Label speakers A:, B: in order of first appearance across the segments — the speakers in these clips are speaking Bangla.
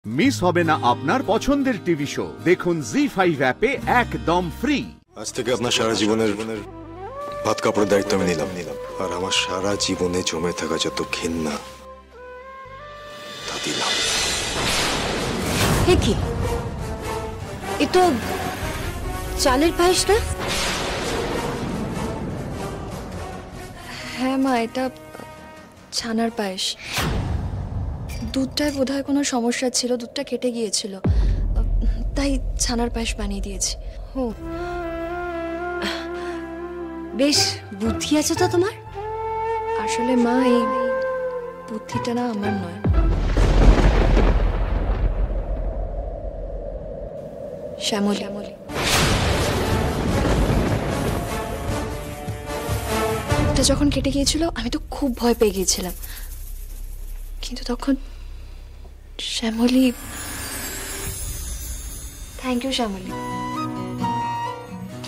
A: মিস হবে না আপনার পছন্দের টিভি শো। দেখুন জি5 অ্যাপে একদম ফ্রি।
B: আজ থেকে আপনার সারা জীবনের ভাত কাপড়ের দায়িত্ব আমি নিলাম আর আমার সারা জীবনে জমে থাকা যত ঘৃণা তা দিলাম।
C: কি এ তো চালের পায়েস না?
D: হ্যাঁ মা, এটা ছানার পায়েস। দুধটায় বোধহয় কোনো সমস্যা ছিল, দুধটা কেটে গিয়েছিল, তাই ছানার পায়েস বানিয়ে দিয়েছি।
C: ও বেশ বুদ্ধি আছে তো তোমার।
D: আসলে মা, এই বুদ্ধিটা না আমার নয়, শ্যামলী। দুধটা যখন কেটে গিয়েছিল আমি তো খুব ভয় পেয়ে গিয়েছিলাম, কিন্তু তখন শ্যামলী। থ্যাংক ইউ শ্যামলী,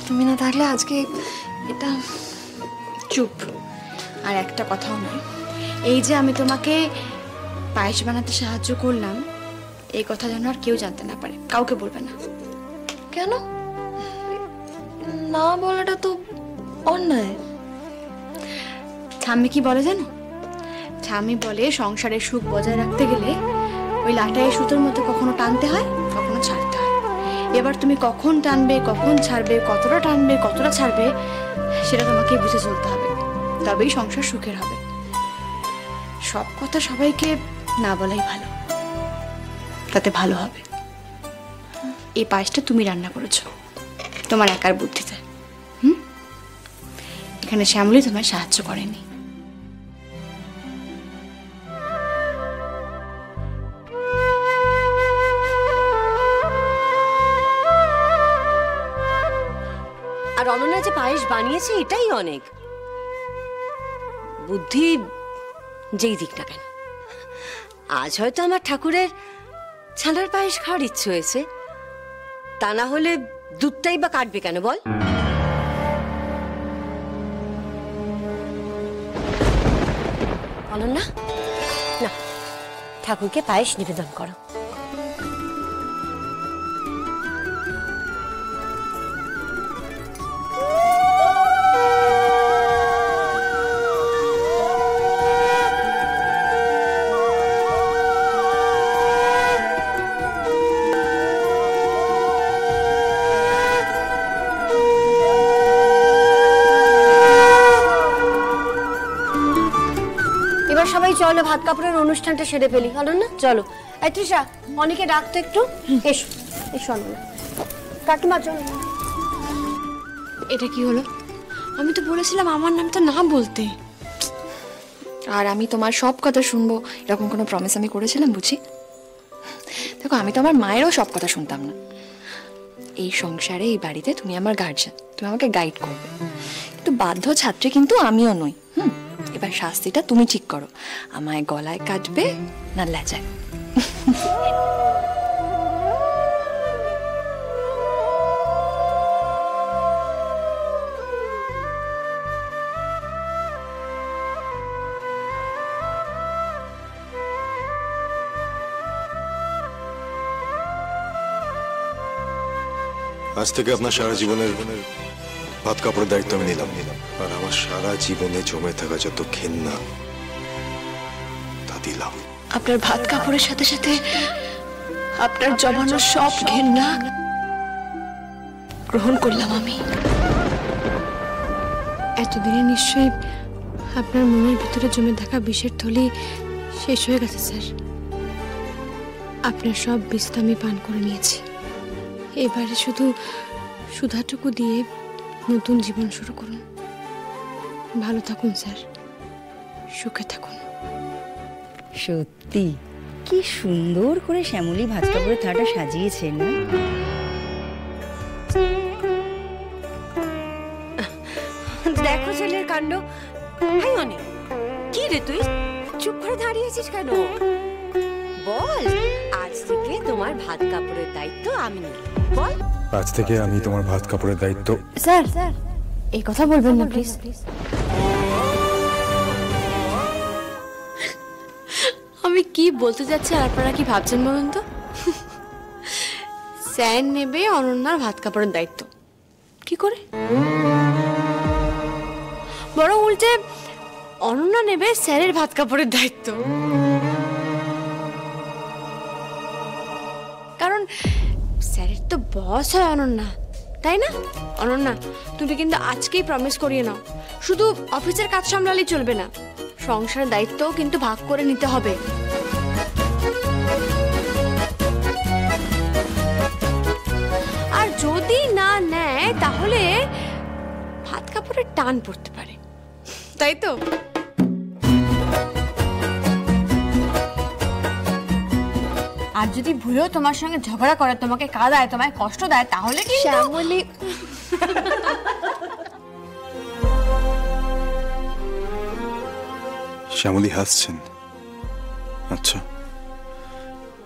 D: তুমি না থাকলে আজকে এটা।
C: চুপ, আর একটা কথাও নয়। এই যে আমি তোমাকে পায়েস বানাতে সাহায্য করলাম, এই কথা যেন আর কেউ জানতে না পারে, কাউকে বলবে না।
D: কেন? না বলাটা তো অন্যায়।
C: ঠাম্মি কি বলে জানো? ঠাম্মি বলে সংসারের সুখ বজায় রাখতে গেলে ওই লাটাই সুতোর মতো কখনো টানতে হয়, কখনো ছাড়তে হয়। এবার তুমি কখন টানবে, কখন ছাড়বে, কতটা টানবে, কতটা ছাড়বে, সেটা তোমাকে বুঝে চলতে হবে, তবেই সংসার সুখের হবে। সব কথা সবাইকে না বলাই ভালো, তাতে ভালো হবে। এই পায়েসটা তুমি রান্না করেছো তোমার একার বুদ্ধিতে। এখানে শ্যামলী তোমায় সাহায্য করেনি।
E: আর অনন্যা যে পায়েস বানিয়েছে এটাই অনেক। বুদ্ধি যেই দিক না কেন, আজ হয়তো আমার ঠাকুরের ছানার পায়েস খাওয়ার ইচ্ছে হয়েছে, তা না হলে দুধটাই বা কাটবে কেন বল? অনন্যা, না, ঠাকুরকে পায়েস নিবেদন করো। সবাই চলো, ভাত কাপড়ের অনুষ্ঠানটা সেরে ফেলি। অনন্যা চলো। এই তৃষা, অনেকে ডাকতো একটু। এসো এসো অনন্যা, কাকিমা চলো।
D: এটা কি হলো? আমি তো বলেছিলাম আমার নামটা না বলতে। আর আমি তোমার সব কথা শুনবো এরকম কোনো প্রমিস আমি করেছিলাম বুঝি? দেখো, আমি তো আমার মায়েরও সব কথা শুনতাম না। এই সংসারে, এই বাড়িতে তুমি আমার গার্জিয়ান, তুমি আমাকে গাইড করবে, কিন্তু বাধ্য ছাত্রী কিন্তু আমিও নই। এবার শাস্তিটা তুমি ঠিক করো, আমায় গলায় কাটবে না লেজায়।
B: আজ থেকে আপনার সারা জীবনের ভাত কাপড়ের দায়িত্ব আমি নিলাম আর আমার সারা জীবনে জমে থাকা যত ঘৃণা তা দিলাম।
D: আপনার ভাত কাপড়ের সাথে সাথে আপনার জমানো সব ঘৃণা গ্রহণ করলাম আমি।
F: এতদিনে নিশ্চয়ই আপনার মনের ভিতরে জমে থাকা বিষের থলি শেষ হয়ে গেছে স্যার। আপনার সব বিষটা আমি পান করে নিয়েছি। এবারে শুধু সুধাটুকু দিয়ে নতুন জীবন শুরু করুন। ভালো থাকুন স্যার, সুখে থাকুন।
G: সত্যি কি সুন্দর করে শ্যামলী ভাত কাপড়ের থালাটা সাজিয়েছে না?
E: দেখো ছেলের কাণ্ড। হাই অনি, কি রে তুই চুপ করে দাঁড়িয়েছিস কেন? বল, আজ থেকে তোমার ভাত কাপড়ের দায়িত্ব আমি নিই। বল,
B: আজ থেকে আমি তোমার ভাত কাপড়ের দায়িত্ব।
F: স্যার, এই কথা বলবেন না প্লিজ।
D: আমি কি বলতে যাচ্ছি আর আপনারা কি ভাবছেন বলুন তো? স্যার নেবে অনন্যার ভাত কাপড়ের দায়িত্ব। কি করে? বড় উল্টে অনন্যা নেবে স্যারের ভাত কাপড়ের দায়িত্ব। কারণ স্যারের তো বস হয় অনন্যা, তাই না? অনন্যা, তুমি কিন্তু আজকেই প্রমিস করিয়ে নাও, শুধু অফিসের কাজ সামলালেই চলবে না, সংসারের দায়িত্বও কিন্তু ভাগ করে নিতে হবে। আর যদি না নেয় তাহলে ভাত কাপড়ের টান পড়তে পারে, তাই তো? আর যদি ভুলেও তোমার সঙ্গে ঝগড়া করে, তোমাকে কাঁদায়, তোমায় কষ্ট দেয়, তাহলে কি শ্যামলী?
B: শ্যামলী হাসছেন। আচ্ছা,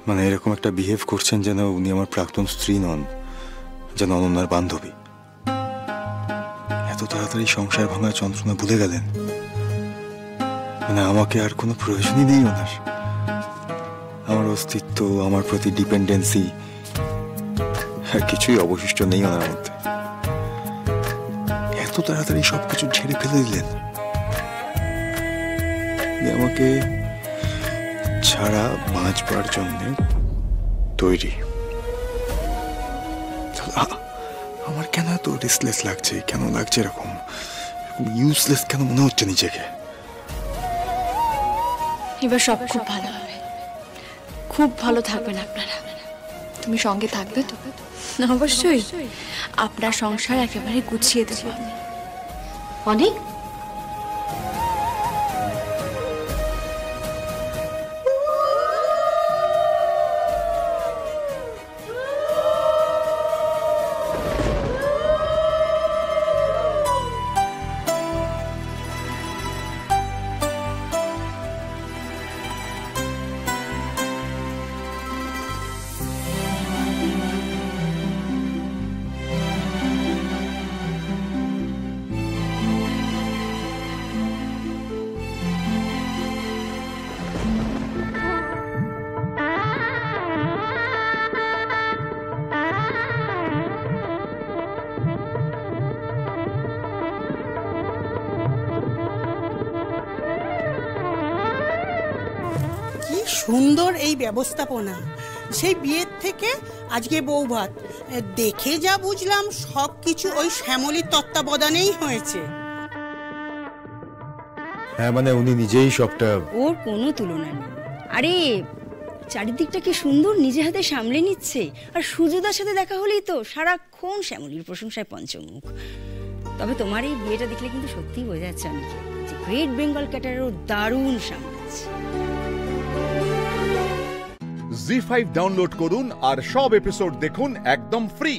B: মানে এরকম একটা বিহেভ করছেন যেন উনি আমার প্রাক্তন স্ত্রী নন, যেন অনন্যার বান্ধবী। এত তাড়াতাড়ি সংসার ভাঙার যন্ত্রণা ভুলে গেলেন, মানে আমাকে আর কোনো প্রয়োজনই নেই ওনার। আমার অস্তিত্ব, আমার প্রতি ডিপেন্ডেন্সি, আর কিছুই অবশিষ্ট নেই ওনার মধ্যে। এত তাড়াতাড়ি সবকিছু ঝেড়ে ফেলে দিলেন। আমাকে ছাড়া বাঁচবার জন্য তৈরি। আমার কেন এত রেস্টলেস লাগছে? কেন লাগছে এরকম ইউজলেস? কেন মনে হচ্ছে নিজেকে?
D: এবার সব খুব ভালো হবে, খুব ভালো থাকবেন আপনারা। তুমি সঙ্গে থাকবে তো? অবশ্যই, আপনার সংসার একেবারে গুছিয়ে দেবো আমি।
E: অনেক
H: সুন্দর এই ব্যবস্থাপনা। সেই বিয়ের থেকে আজকে বৌভাত, দেখে যা বুঝলাম সব কিছু ওই শ্যামলীর তত্ত্বাবধানেই হয়েছে।
B: হ্যাঁ, মানে উনি নিজেই সবটা।
G: ওর কোনো তুলনা নেই। আরে চারিদিকটা কি সুন্দর নিজে হাতে সামলে নিচ্ছে। আর সুজুদার সাথে দেখা হলেই তো সারাক্ষণ শ্যামলীর প্রশংসায় পঞ্চমুখ। তবে তোমার এই বিয়েটা দেখলে কিন্তু সত্যিই বোঝা যাচ্ছে অনেকে যে গ্রেট বেঙ্গল ক্যাটারেরও দারুণ সামলাচ্ছে।
A: জি5 ডাউনলোড করুন আর সব এপিসোড দেখুন একদম ফ্রি।